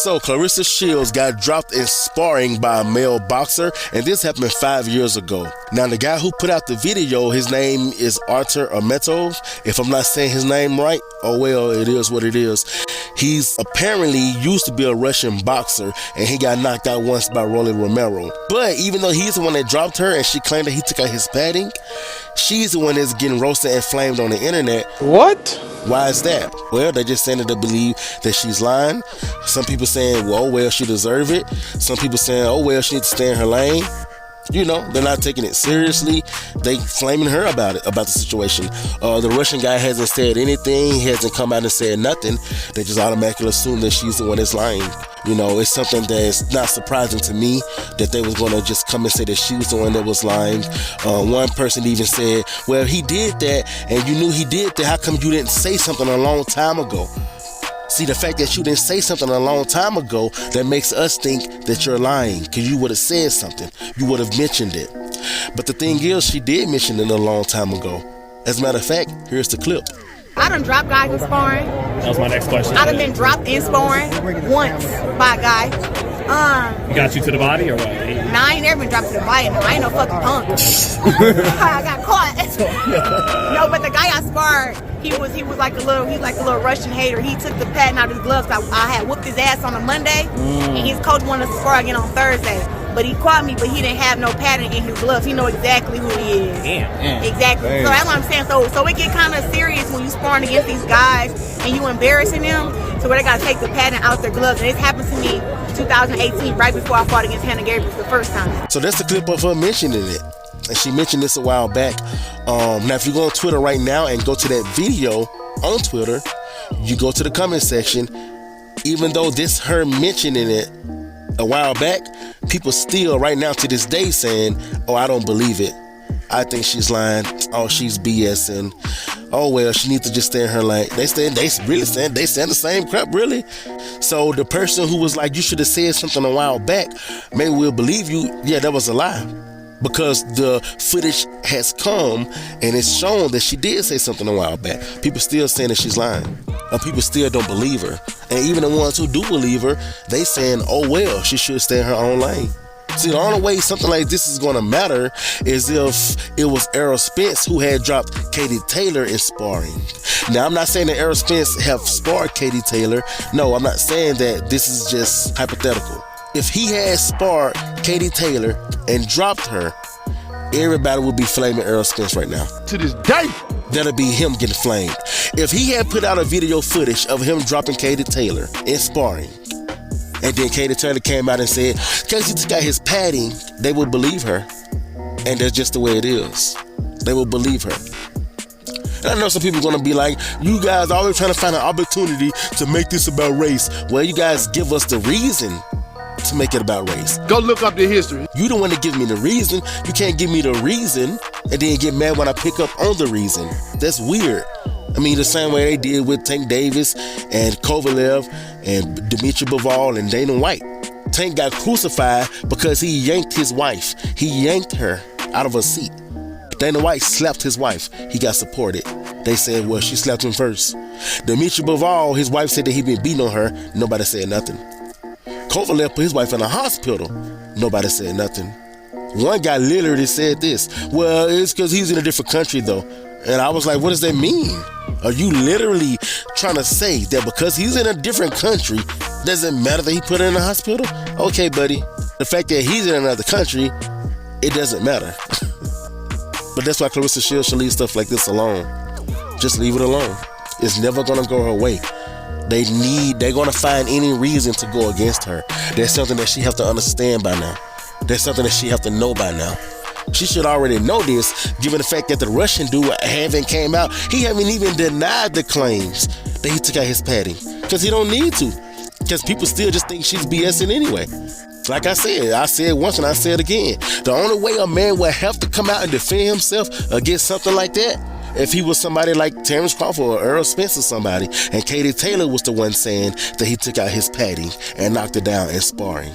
So, Claressa Shields got dropped in sparring by a male boxer, and this happened 5 years ago. Now, the guy who put out the video, his name is Arturs Ahmetovs. If I'm not saying his name right, oh well, it is what it is. He's apparently used to be a Russian boxer, and he got knocked out once by Rolly Romero. But even though he's the one that dropped her, and she claimed that he took out his padding, she's the one that's getting roasted and flamed on the internet. What? Why is that? Well, they just saying that they believe that she's lying. Some people saying, well, she deserve it. Some people saying, oh, well, she needs to stay in her lane. You know, they're not taking it seriously. They flaming her about it, about the situation. The Russian guy hasn't said anything. He hasn't come out and said nothing. They just automatically assume that she's the one that's lying. You know, it's something that's not surprising to me that they was going to just come and say that she was the one that was lying. One person even said, well, he did that, and you knew he did that. How come you didn't say something a long time ago? See, the fact that you didn't say something a long time ago, that makes us think that you're lying, because you would have said something. You would have mentioned it. But the thing is, she did mention it a long time ago. As a matter of fact, here's the clip. I done dropped guys in sparring. That was my next question. I done been dropped in sparring once by a guy. He got you to the body or what? Nah, I ain't never been dropped to the body. I ain't no fucking punk. I got caught. No, but the guy I sparred, he was like a little Russian hater. He took the patent out of his gloves. I had whooped his ass on a Monday, and his coach wanted us to spar again on Thursday. But he caught me, but he didn't have no pattern in his gloves. He know exactly who he is. Damn. Exactly. Damn. So that's what I'm saying. So it get kind of serious when you sparring against these guys and you embarrassing them. So where they gotta take the pattern out their gloves. And this happened to me 2018, right before I fought against Hannah Gabriel the first time. So that's the clip of her mentioning it. And she mentioned this a while back. Now, if you go on Twitter right now and go to that video on Twitter, you go to the comment section. Even though this her mentioning it a while back, people still right now to this day saying, oh, I don't believe it. I think she's lying. Oh, she's BSing. Oh, well, she needs to just stay in her lane. They saying the same crap, really. So the person who was like, you should have said something a while back, maybe we'll believe you. Yeah, that was a lie. Because the footage has come and it's shown that she did say something a while back. People still saying that she's lying. People still don't believe her. And even the ones who do believe her, they saying, oh well, she should stay in her own lane. See, the only way something like this is going to matter is if it was Errol Spence who had dropped Katie Taylor in sparring. Now, I'm not saying that Errol Spence have sparred Katie Taylor. No, I'm not saying that. This is just hypothetical. If he had sparred Katie Taylor and dropped her, everybody would be flaming Errol Spence right now. To this day. That'll be him getting flamed. If he had put out a video footage of him dropping Katie Taylor in sparring, and then Katie Taylor came out and said, because he took out his padding, they would believe her. And that's just the way it is. They will believe her. And I know some people are going to be like, you guys always trying to find an opportunity to make this about race. Well, you guys give us the reason to make it about race. Go look up the history. You don't want to give me the reason. You can't give me the reason and then get mad when I pick up on the reason. That's weird. I mean, the same way they did with Tank Davis and Kovalev and Dimitri Bivol and Dana White. Tank got crucified because he yanked his wife. He yanked her out of her seat. Dana White slapped his wife. He got supported. They said, well, she slapped him first. Dimitri Bivol, his wife said that he'd been beating on her. Nobody said nothing. Kovalev put his wife in a hospital. Nobody said nothing. One guy literally said this, well, it's because he's in a different country, though. And I was like, what does that mean? Are you literally trying to say that because he's in a different country, doesn't matter that he put her in a hospital? Okay, buddy. The fact that he's in another country, it doesn't matter. But that's why Claressa Shields should leave stuff like this alone. Just leave it alone. It's never going to go her way. They're going to find any reason to go against her. There's something that she have to understand by now. There's something that she have to know by now. She should already know this, given the fact that the Russian dude haven't came out. He haven't even denied the claims that he took out his padding. Because he don't need to. Because people still just think she's BSing anyway. Like I said once and I say it again. The only way a man would have to come out and defend himself against something like that, if he was somebody like Terrence Crawford or Errol Spence or somebody, and Katie Taylor was the one saying that he took out his padding and knocked her down in sparring.